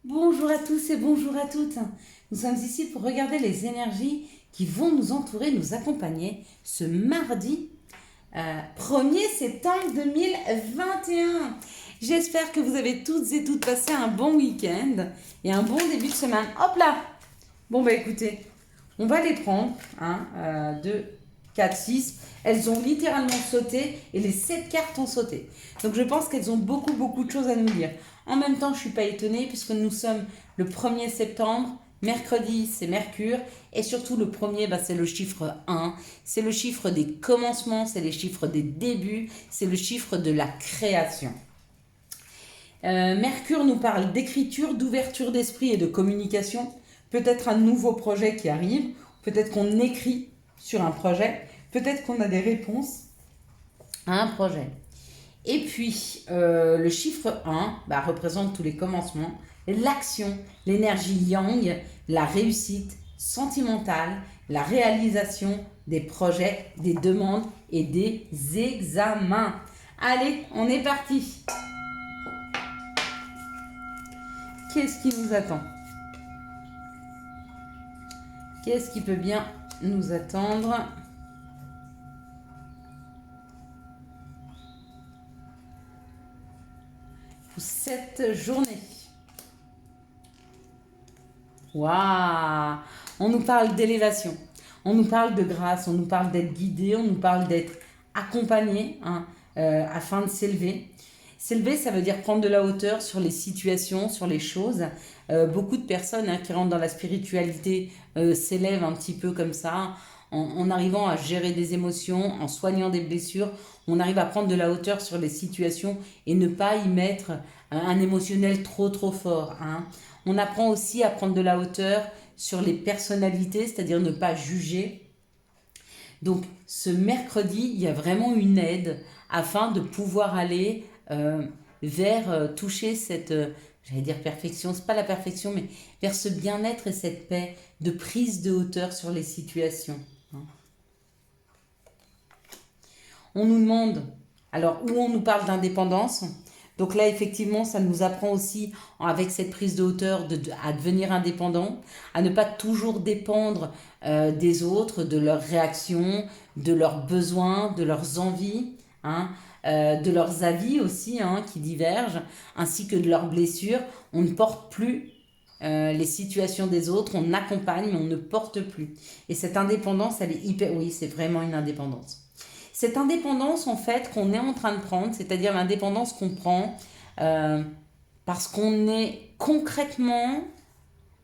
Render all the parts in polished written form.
Bonjour à tous et bonjour à toutes. Nous sommes ici pour regarder les énergies qui vont nous entourer, nous accompagner ce mardi 1er septembre 2021. J'espère que vous avez toutes et toutes passé un bon week-end et un bon début de semaine. Hop là. Bon bah écoutez, on va les prendre. 2, 4, 6. Elles ont littéralement sauté et les 7 cartes ont sauté. Donc je pense qu'elles ont beaucoup de choses à nous dire. En même temps, je ne suis pas étonnée puisque nous sommes le 1er septembre. Mercredi, c'est Mercure. Et surtout, le premier, c'est le chiffre 1. C'est le chiffre des commencements, c'est le chiffre des débuts, c'est le chiffre de la création. Mercure nous parle d'écriture, d'ouverture d'esprit et de communication. Peut-être un nouveau projet qui arrive. Peut-être qu'on écrit sur un projet. Peut-être qu'on a des réponses à un projet. Et puis, le chiffre 1 représente tous les commencements, l'action, l'énergie yang, la réussite sentimentale, la réalisation des projets, des demandes et des examens. Allez, on est parti. Qu'est-ce qui nous attend? Qu'est-ce qui peut bien nous attendre? Cette journée. Waouh! On nous parle d'élévation, on nous parle de grâce, on nous parle d'être guidé, on nous parle d'être accompagné afin de s'élever. S'élever, ça veut dire prendre de la hauteur sur les situations, sur les choses. Beaucoup de personnes qui rentrent dans la spiritualité s'élèvent un petit peu comme ça, en arrivant à gérer des émotions, en soignant des blessures. On arrive à prendre de la hauteur sur les situations et ne pas y mettre un émotionnel trop fort. On apprend aussi à prendre de la hauteur sur les personnalités, c'est-à-dire ne pas juger. Donc ce mercredi, il y a vraiment une aide afin de pouvoir aller vers toucher cette, j'allais dire perfection, c'est pas la perfection, mais vers ce bien-être et cette paix de prise de hauteur sur les situations. On nous demande, alors où on nous parle d'indépendance, donc là effectivement ça nous apprend aussi avec cette prise de hauteur à devenir indépendant, à ne pas toujours dépendre des autres, de leurs réactions, de leurs besoins, de leurs envies, de leurs avis aussi qui divergent, ainsi que de leurs blessures. On ne porte plus les situations des autres, on accompagne mais on ne porte plus. Et cette indépendance, elle est hyper, oui, c'est vraiment une indépendance. Cette indépendance en fait qu'on est en train de prendre, c'est-à-dire l'indépendance qu'on prend parce qu'on est concrètement,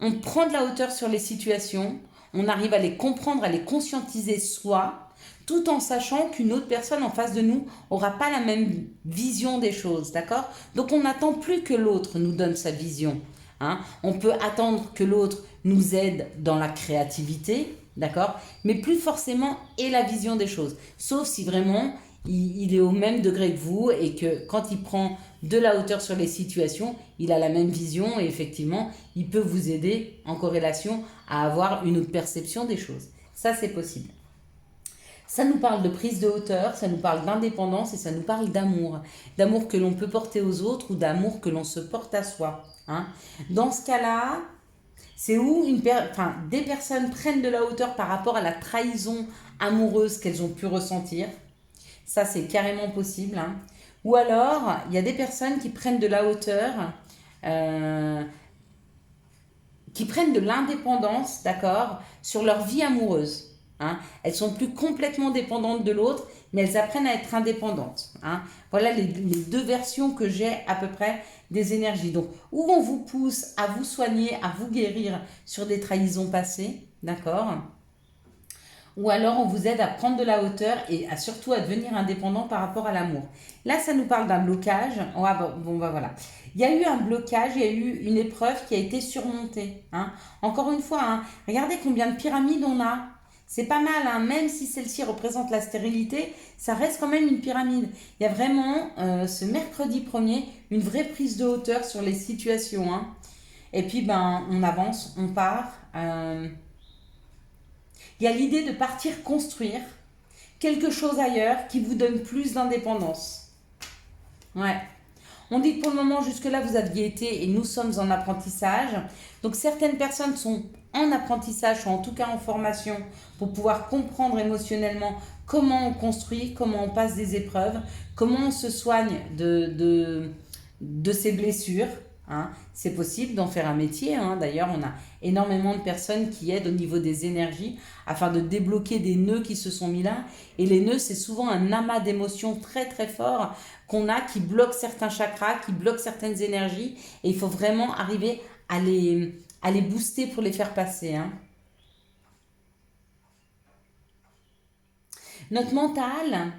on prend de la hauteur sur les situations, on arrive à les comprendre, à les conscientiser soi, tout en sachant qu'une autre personne en face de nous n'aura pas la même vision des choses, d'accord? Donc on n'attend plus que l'autre nous donne sa vision. On peut attendre que l'autre nous aide dans la créativité, d'accord? Mais plus forcément et la vision des choses. Sauf si vraiment il est au même degré que vous et que quand il prend de la hauteur sur les situations, il a la même vision et effectivement, il peut vous aider en corrélation à avoir une autre perception des choses. Ça, c'est possible. Ça nous parle de prise de hauteur, ça nous parle d'indépendance et ça nous parle d'amour. D'amour que l'on peut porter aux autres ou d'amour que l'on se porte à soi. Dans ce cas-là, c'est où des personnes prennent de la hauteur par rapport à la trahison amoureuse qu'elles ont pu ressentir. Ça, c'est carrément possible. Ou alors, il y a des personnes qui prennent de la hauteur, qui prennent de l'indépendance, d'accord, sur leur vie amoureuse. Elles sont plus complètement dépendantes de l'autre, mais elles apprennent à être indépendantes. Voilà les deux versions que j'ai à peu près des énergies. Donc, où on vous pousse à vous soigner, à vous guérir sur des trahisons passées, d'accord? Ou alors on vous aide à prendre de la hauteur et surtout à devenir indépendant par rapport à l'amour. Là, ça nous parle d'un blocage. Voilà. Il y a eu un blocage, il y a eu une épreuve qui a été surmontée. Encore une fois, regardez combien de pyramides on a. C'est pas mal, même si celle-ci représente la stérilité, ça reste quand même une pyramide. Il y a vraiment, ce mercredi 1er, une vraie prise de hauteur sur les situations. Et puis, on avance, on part. Il y a l'idée de partir construire quelque chose ailleurs qui vous donne plus d'indépendance. Ouais. On dit que pour le moment, jusque-là, vous aviez été et nous sommes en apprentissage. Donc, certaines personnes sont en apprentissage ou en tout cas en formation pour pouvoir comprendre émotionnellement comment on construit, comment on passe des épreuves, comment on se soigne de ces blessures. Hein. C'est possible d'en faire un métier. Hein. D'ailleurs, on a énormément de personnes qui aident au niveau des énergies afin de débloquer des nœuds qui se sont mis là. Et les nœuds, c'est souvent un amas d'émotions très très fort qu'on a qui bloque certains chakras, qui bloque certaines énergies. Et il faut vraiment arriver à les booster pour les faire passer. Hein. Notre mental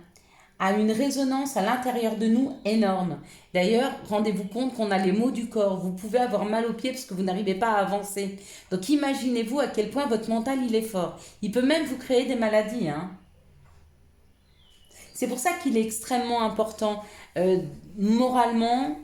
a une résonance à l'intérieur de nous énorme. D'ailleurs, rendez-vous compte qu'on a les maux du corps. Vous pouvez avoir mal aux pieds parce que vous n'arrivez pas à avancer. Donc imaginez-vous à quel point votre mental il est fort. Il peut même vous créer des maladies. Hein. C'est pour ça qu'il est extrêmement important moralement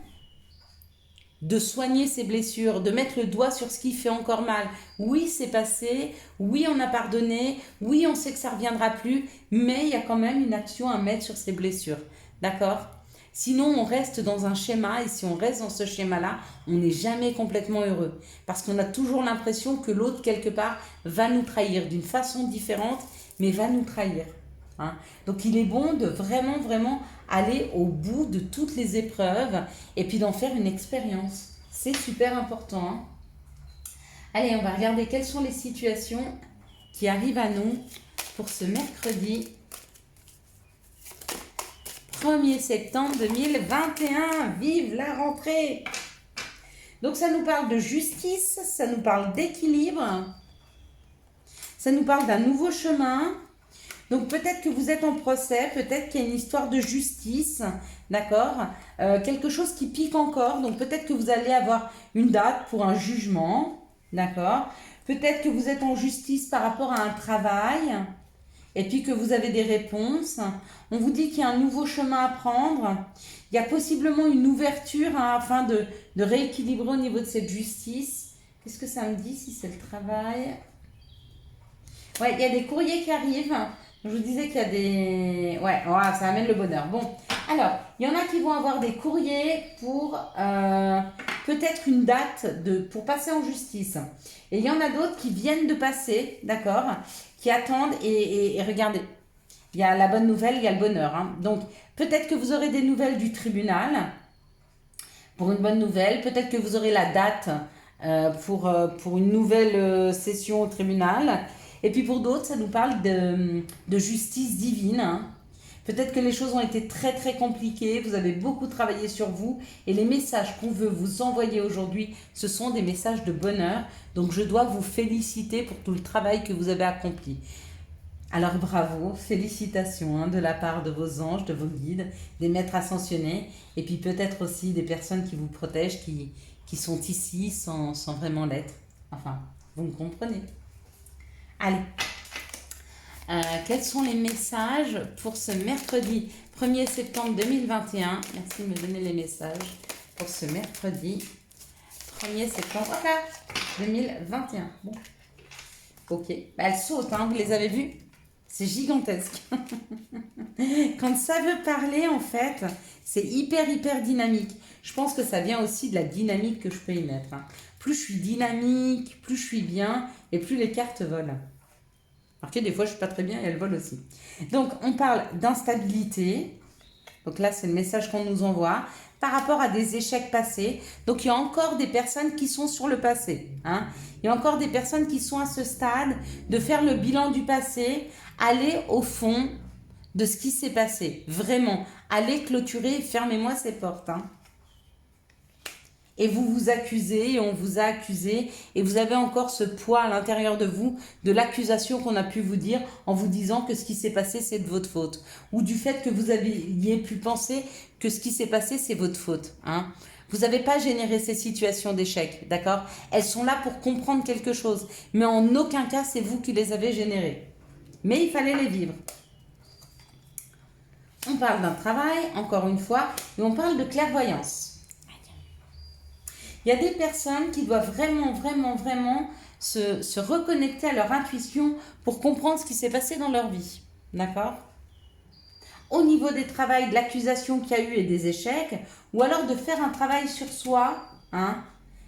de soigner ses blessures, de mettre le doigt sur ce qui fait encore mal. Oui, c'est passé, oui, on a pardonné, oui, on sait que ça ne reviendra plus, mais il y a quand même une action à mettre sur ces blessures. D'accord ? Sinon, on reste dans un schéma, et si on reste dans ce schéma-là, on n'est jamais complètement heureux. Parce qu'on a toujours l'impression que l'autre, quelque part, va nous trahir d'une façon différente, mais va nous trahir. Hein. Donc il est bon de vraiment, vraiment aller au bout de toutes les épreuves et puis d'en faire une expérience. C'est super important. Hein. Allez, on va regarder quelles sont les situations qui arrivent à nous pour ce mercredi 1er septembre 2021. Vive la rentrée! Donc ça nous parle de justice, ça nous parle d'équilibre, ça nous parle d'un nouveau chemin. Donc peut-être que vous êtes en procès, peut-être qu'il y a une histoire de justice, d'accord, quelque chose qui pique encore, donc peut-être que vous allez avoir une date pour un jugement, d'accord, peut-être que vous êtes en justice par rapport à un travail, et puis que vous avez des réponses. On vous dit qu'il y a un nouveau chemin à prendre, il y a possiblement une ouverture hein, afin de rééquilibrer au niveau de cette justice. Qu'est-ce que ça me dit si c'est le travail ? Ouais, il y a des courriers qui arrivent. Je vous disais qu'il y a des... Ouais, ça amène le bonheur. Bon, alors, il y en a qui vont avoir des courriers pour peut-être une date pour passer en justice. Et il y en a d'autres qui viennent de passer, d'accord, qui attendent et regardez. Il y a la bonne nouvelle, il y a le bonheur. Hein. Donc, peut-être que vous aurez des nouvelles du tribunal pour une bonne nouvelle. Peut-être que vous aurez la date pour une nouvelle session au tribunal. Et puis pour d'autres, ça nous parle de justice divine. Hein. Peut-être que les choses ont été très très compliquées, vous avez beaucoup travaillé sur vous et les messages qu'on veut vous envoyer aujourd'hui, ce sont des messages de bonheur. Donc je dois vous féliciter pour tout le travail que vous avez accompli. Alors bravo, félicitations hein, de la part de vos anges, de vos guides, des maîtres ascensionnés et puis peut-être aussi des personnes qui vous protègent, qui sont ici sans vraiment l'être. Enfin, vous me comprenez. Allez, quels sont les messages pour ce mercredi 1er septembre 2021 ? Merci de me donner les messages pour ce mercredi 1er septembre 2021. Bon. Ok, elles sautent, hein, vous les avez vues ? C'est gigantesque. Quand ça veut parler, en fait, c'est hyper dynamique. Je pense que ça vient aussi de la dynamique que je peux y mettre. Hein. Plus je suis dynamique, plus je suis bien, et plus les cartes volent. Remarquez, des fois, je ne suis pas très bien et elles volent aussi. Donc, on parle d'instabilité. Donc là, c'est le message qu'on nous envoie par rapport à des échecs passés. Donc, il y a encore des personnes qui sont sur le passé. Hein. Il y a encore des personnes qui sont à ce stade de faire le bilan du passé, aller au fond de ce qui s'est passé. Vraiment, allez clôturer et fermez-moi ces portes. Hein. Et vous vous accusez, et on vous a accusé, et vous avez encore ce poids à l'intérieur de vous, de l'accusation qu'on a pu vous dire en vous disant que ce qui s'est passé, c'est de votre faute. Ou du fait que vous aviez pu penser que ce qui s'est passé, c'est votre faute. Hein. Vous n'avez pas généré ces situations d'échec, d'accord ? Elles sont là pour comprendre quelque chose, mais en aucun cas, c'est vous qui les avez générées. Mais il fallait les vivre. On parle d'un travail, encore une fois, et on parle de clairvoyance. Il y a des personnes qui doivent vraiment se reconnecter à leur intuition pour comprendre ce qui s'est passé dans leur vie. D'accord ? au niveau des travails, de l'accusation qu'il y a eu et des échecs, ou alors de faire un travail sur soi, hein.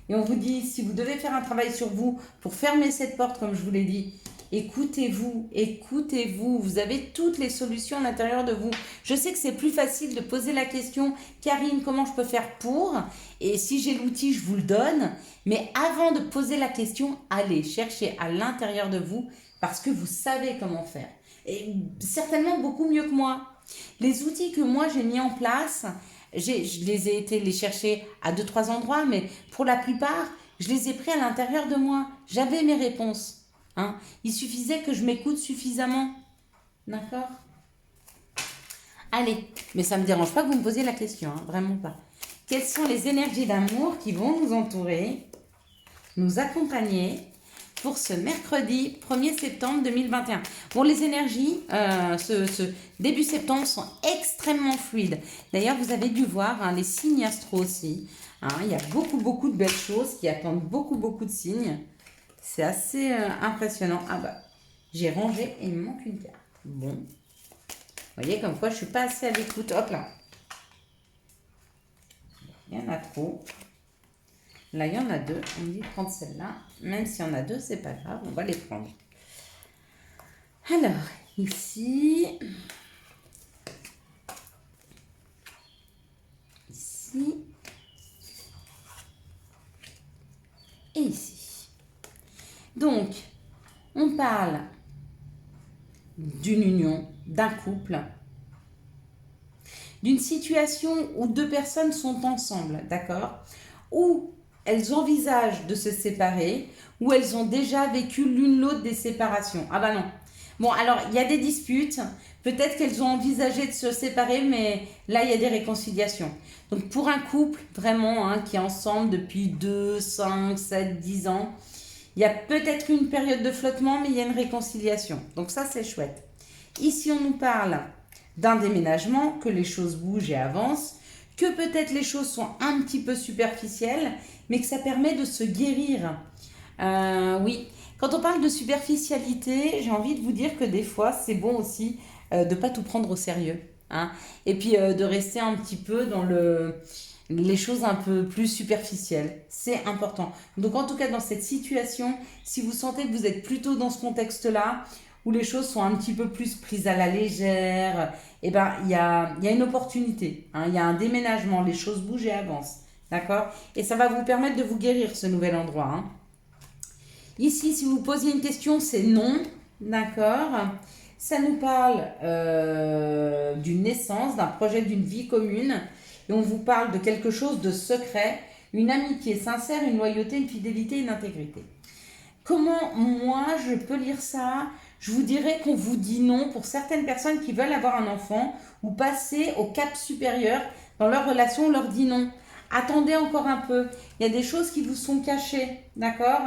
Et on vous dit, si vous devez faire un travail sur vous pour fermer cette porte, comme je vous l'ai dit, écoutez-vous, écoutez-vous. Vous avez toutes les solutions à l'intérieur de vous. Je sais que c'est plus facile de poser la question, Karine, comment je peux faire pour? Et si j'ai l'outil, je vous le donne. Mais avant de poser la question, allez chercher à l'intérieur de vous parce que vous savez comment faire. Et certainement beaucoup mieux que moi. Les outils que moi j'ai mis en place, je les ai été les chercher à 2-3 endroits, mais pour la plupart, je les ai pris à l'intérieur de moi. J'avais mes réponses. Hein. Il suffisait que je m'écoute suffisamment. D'accord? Allez, mais ça ne me dérange pas que vous me posiez la question, hein, vraiment pas. Quelles sont les énergies d'amour qui vont nous entourer, nous accompagner pour ce mercredi 1er septembre 2021. Bon, les énergies, ce début septembre sont extrêmement fluides. D'ailleurs, vous avez dû voir hein, les signes astro aussi. Hein, il y a beaucoup de belles choses qui attendent beaucoup de signes. C'est assez impressionnant. Ah bah, j'ai rangé et il me manque une carte. Bon. Vous voyez comme quoi je ne suis pas assez à l'écoute. Hop là. Il y en a trop. Là, il y en a deux. On me dit de prendre celle-là. Même s'il y en a deux, c'est pas grave. On va les prendre. Alors, ici. Ici. Et ici. Donc, on parle d'une union, d'un couple, d'une situation où deux personnes sont ensemble, d'accord? Où elles envisagent de se séparer, ou elles ont déjà vécu l'une l'autre des séparations. Ah bah non. Bon, alors, il y a des disputes. Peut-être qu'elles ont envisagé de se séparer, mais là, il y a des réconciliations. Donc, pour un couple, vraiment, hein, qui est ensemble depuis 2, 5, 7, 10 ans, il y a peut-être une période de flottement, mais il y a une réconciliation. Donc, ça, c'est chouette. Ici, on nous parle d'un déménagement, que les choses bougent et avancent, que peut-être les choses sont un petit peu superficielles, mais que ça permet de se guérir. Oui, quand on parle de superficialité, j'ai envie de vous dire que des fois, c'est bon aussi de ne pas tout prendre au sérieux. Hein, et puis de rester un petit peu dans les choses un peu plus superficielles. C'est important. Donc en tout cas, dans cette situation, si vous sentez que vous êtes plutôt dans ce contexte-là, où les choses sont un petit peu plus prises à la légère, eh ben, il y a une opportunité. Hein, il y a un déménagement, les choses bougent et avancent. D'accord? Et ça va vous permettre de vous guérir, ce nouvel endroit. Hein. Ici, si vous posiez une question, c'est non. D'accord? Ça nous parle d'une naissance, d'un projet d'une vie commune. Et on vous parle de quelque chose de secret, une amitié sincère, une loyauté, une fidélité, une intégrité. Comment moi je peux lire ça? Je vous dirais qu'on vous dit non pour certaines personnes qui veulent avoir un enfant ou passer au cap supérieur dans leur relation, on leur dit non. Attendez encore un peu. Il y a des choses qui vous sont cachées, d'accord?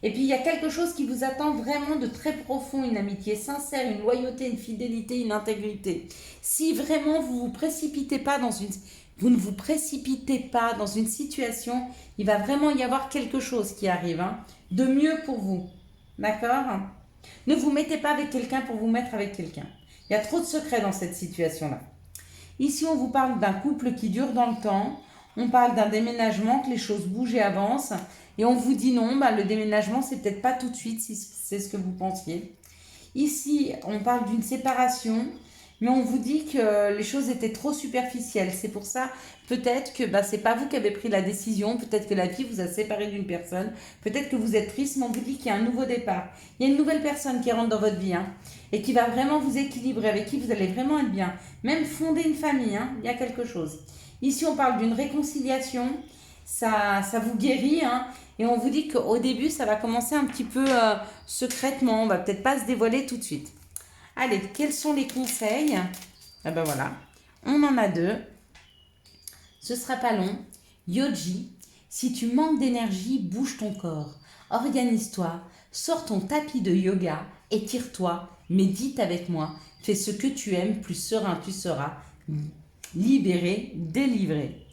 Et puis il y a quelque chose qui vous attend vraiment de très profond, une amitié sincère, une loyauté, une fidélité, une intégrité. Si vraiment vous ne vous précipitez pas dans une situation, il va vraiment y avoir quelque chose qui arrive, hein, de mieux pour vous. D'accord? Ne vous mettez pas avec quelqu'un pour vous mettre avec quelqu'un. Il y a trop de secrets dans cette situation-là. Ici, on vous parle d'un couple qui dure dans le temps. On parle d'un déménagement, que les choses bougent et avancent. Et on vous dit non, bah, le déménagement, c'est peut-être pas tout de suite si c'est ce que vous pensiez. Ici, on parle d'une séparation, mais on vous dit que les choses étaient trop superficielles. C'est pour ça, peut-être que c'est pas vous qui avez pris la décision, peut-être que la vie vous a séparé d'une personne, peut-être que vous êtes triste, mais on vous dit qu'il y a un nouveau départ. Il y a une nouvelle personne qui rentre dans votre vie, hein, et qui va vraiment vous équilibrer, avec qui vous allez vraiment être bien. Même fonder une famille, hein, il y a quelque chose. Ici, on parle d'une réconciliation, ça vous guérit, hein, et on vous dit qu'au début, ça va commencer un petit peu secrètement, on va peut-être pas se dévoiler tout de suite. Allez, quels sont les conseils? Ah ben voilà, on en a deux. Ce sera pas long. Yogi, si tu manques d'énergie, bouge ton corps. Organise-toi, sors ton tapis de yoga, étire-toi, médite avec moi. Fais ce que tu aimes, plus serein tu seras. Libéré, délivré.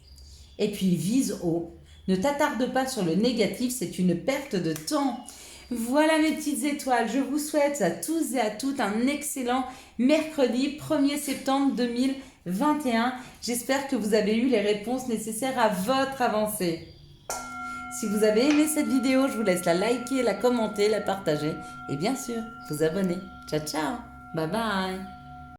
Et puis vise haut. Ne t'attarde pas sur le négatif, c'est une perte de temps. Voilà mes petites étoiles, je vous souhaite à tous et à toutes un excellent mercredi 1er septembre 2021. J'espère que vous avez eu les réponses nécessaires à votre avancée. Si vous avez aimé cette vidéo, je vous laisse la liker, la commenter, la partager et bien sûr vous abonner. Ciao ciao, bye bye.